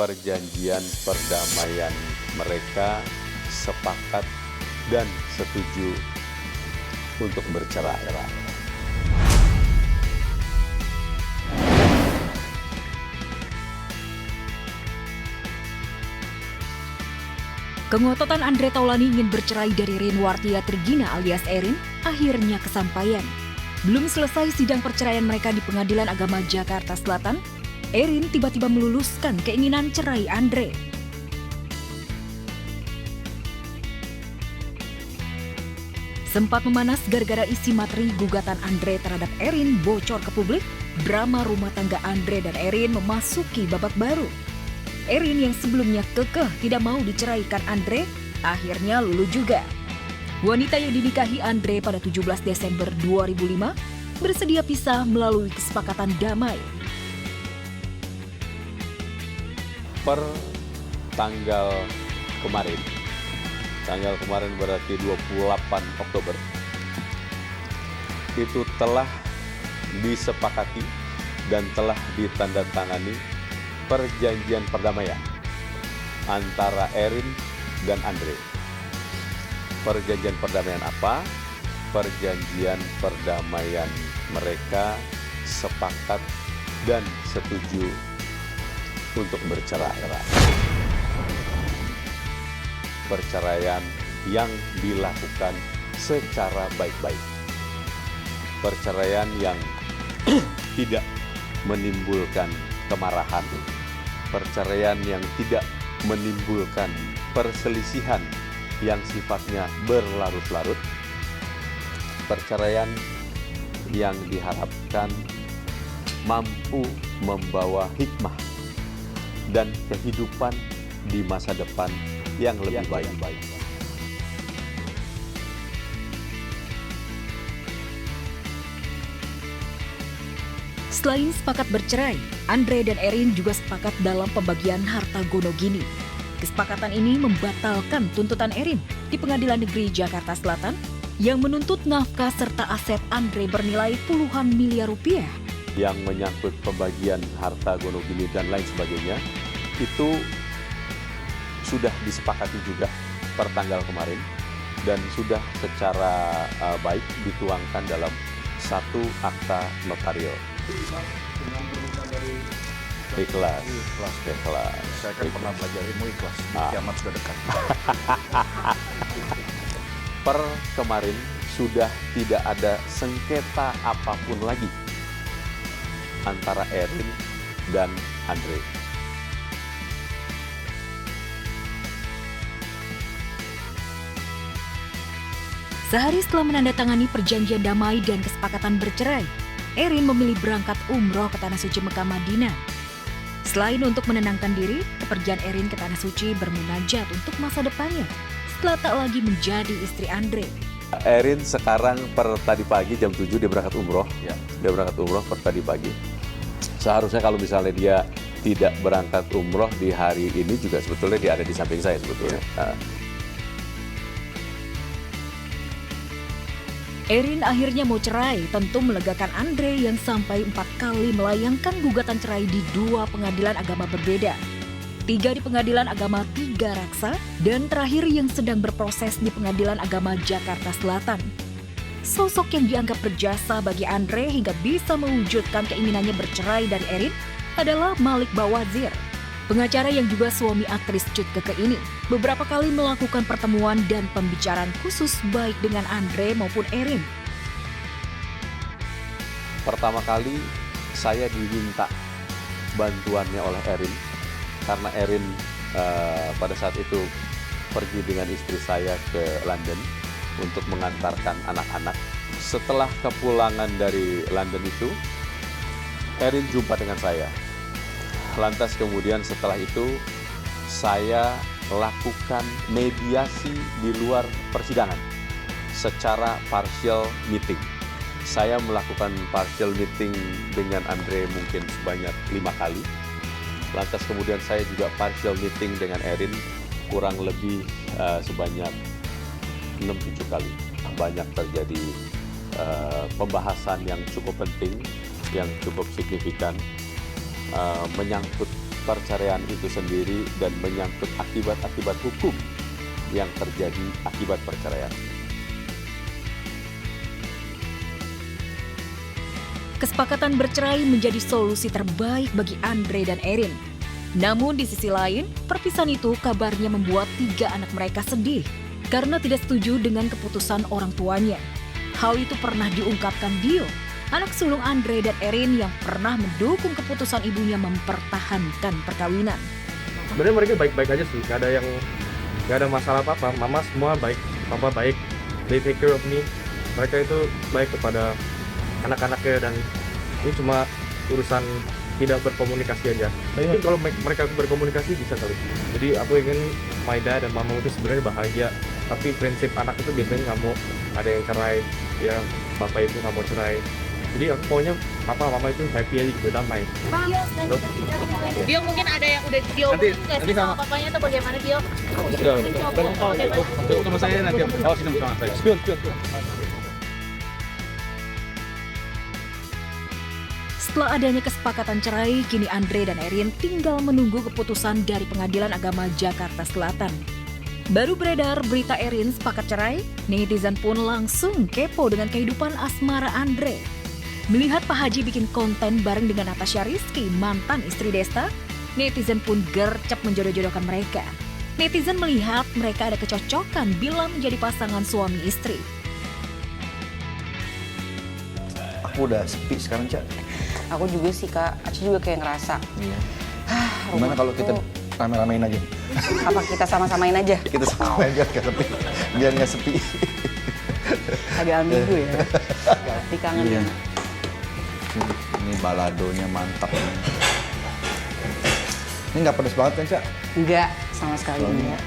perjanjian perdamaian mereka sepakat dan setuju untuk bercerai. Kengototan Andre Taulani ingin bercerai dari Rinwartia Trigina alias Erin akhirnya kesampaian. Belum selesai sidang perceraian mereka di Pengadilan Agama Jakarta Selatan, Erin tiba-tiba meluluskan keinginan cerai Andre. Sempat memanas gara-gara isi materi gugatan Andre terhadap Erin bocor ke publik, drama rumah tangga Andre dan Erin memasuki babak baru. Erin yang sebelumnya kekeh tidak mau diceraikan Andre, akhirnya luluh juga. Wanita yang dinikahi Andre pada 17 Desember 2005 bersedia pisah melalui kesepakatan damai. Per tanggal kemarin berarti 28 Oktober, itu telah disepakati dan telah ditandatangani perjanjian perdamaian antara Erin dan Andre. Perjanjian perdamaian apa? Perjanjian perdamaian mereka sepakat dan setuju untuk bercerai. Perceraian yang dilakukan secara baik-baik. Perceraian yang tidak menimbulkan kemarahan. Perceraian yang tidak menimbulkan perselisihan yang sifatnya berlarut-larut. Perceraian yang diharapkan mampu membawa hikmah dan kehidupan di masa depan yang lebih baik. Selain sepakat bercerai, Andre dan Erin juga sepakat dalam pembagian harta gono gini. Kesepakatan ini membatalkan tuntutan Erin di Pengadilan Negeri Jakarta Selatan yang menuntut nafkah serta aset Andre bernilai puluhan miliar rupiah. Yang menyangkut pembagian harta gono gini dan lain sebagainya, itu sudah disepakati juga per tanggal kemarin dan sudah secara baik dituangkan dalam satu akta notario. Ikhlas. Saya kan pernah belajar ilmu ikhlas. Kiamat sudah dekat. Per kemarin sudah tidak ada sengketa apapun lagi antara Erin dan Andre. Sehari setelah menandatangani perjanjian damai dan kesepakatan bercerai, Erin memilih berangkat umroh ke Tanah Suci Mekah Madinah. Selain untuk menenangkan diri, kepergian Erin ke Tanah Suci bermunajat untuk masa depannya setelah tak lagi menjadi istri Andre. Erin sekarang per tadi pagi jam 7 dia berangkat umroh. Ya. Dia berangkat umroh per tadi pagi. Seharusnya kalau misalnya dia tidak berangkat umroh di hari ini juga sebetulnya dia ada di samping saya sebetulnya. Erin akhirnya mau cerai, tentu melegakan Andre yang sampai 4 kali melayangkan gugatan cerai di 2 pengadilan agama berbeda. 3 di Pengadilan Agama 3 Raksa, dan terakhir yang sedang berproses di Pengadilan Agama Jakarta Selatan. Sosok yang dianggap berjasa bagi Andre hingga bisa mewujudkan keinginannya bercerai dari Erin adalah Malik Bawazir. Pengacara yang juga suami aktris Cut Keke ini beberapa kali melakukan pertemuan dan pembicaraan khusus baik dengan Andre maupun Erin. Pertama kali saya diminta bantuannya oleh Erin karena Erin pada saat itu pergi dengan istri saya ke London untuk mengantarkan anak-anak. Setelah kepulangan dari London itu, Erin jumpa dengan saya. Lantas kemudian setelah itu saya lakukan mediasi di luar persidangan secara partial meeting. Saya melakukan partial meeting dengan Andre mungkin sebanyak 5 kali. Lantas kemudian saya juga partial meeting dengan Erin kurang lebih sebanyak 6-7 kali. Banyak terjadi pembahasan yang cukup penting, yang cukup signifikan, menyangkut perceraian itu sendiri dan menyangkut akibat-akibat hukum yang terjadi akibat perceraian. Kesepakatan bercerai menjadi solusi terbaik bagi Andre dan Erin. Namun di sisi lain, perpisahan itu kabarnya membuat 3 anak mereka sedih karena tidak setuju dengan keputusan orang tuanya. Hal itu pernah diungkapkan Dio, anak sulung Andre dan Erin yang pernah mendukung keputusan ibunya mempertahankan perkawinan. Sebenarnya mereka baik-baik aja sih, gak ada masalah apa-apa. Mama semua baik, papa baik, they take care of me. Mereka itu baik kepada anak-anaknya dan ini cuma urusan tidak berkomunikasi aja. Mungkin kalau mereka berkomunikasi bisa kali. Jadi aku ingin my dad dan mama itu sebenarnya bahagia. Tapi prinsip anak itu biasanya nggak mau ada yang cerai, ya bapak itu nggak mau cerai. Jadi aku maunya papa mama itu happy aja gitu, damai. Dio mungkin ada yang udah Dio nggak sih sama papanya atau bagaimana Dio? Sama saya nanti. Oh, sama saya. Spion. Setelah adanya kesepakatan cerai, kini Andre dan Erin tinggal menunggu keputusan dari Pengadilan Agama Jakarta Selatan. Baru beredar berita Erin sepakat cerai, netizen pun langsung kepo dengan kehidupan asmara Andre. Melihat Pak Haji bikin konten bareng dengan Natasha Rizky, mantan istri Desta, netizen pun gercep menjodoh-jodohkan mereka. Netizen melihat mereka ada kecocokan bila menjadi pasangan suami istri. Aku udah sepi sekarang, Cak. Aku juga sih Kak, Aci juga kayak ngerasa. Iya. Gimana kalau kita rame-ramein aja? Apa kita sama-samain aja? Kita sama biar nggak sepi. Biar nggak sepi. Agak ambigu ya. Dikangen. Iya. Ini baladonya mantap. Ini nggak pedas banget kan, Cak? Enggak, sama sekali enggak.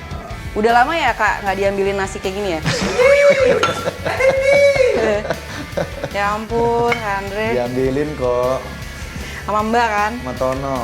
Udah lama ya Kak nggak diambilin nasi kayak gini ya? Ya ampun, Kak Andre. Diambilin kok Sama Mbak kan? sama Tono.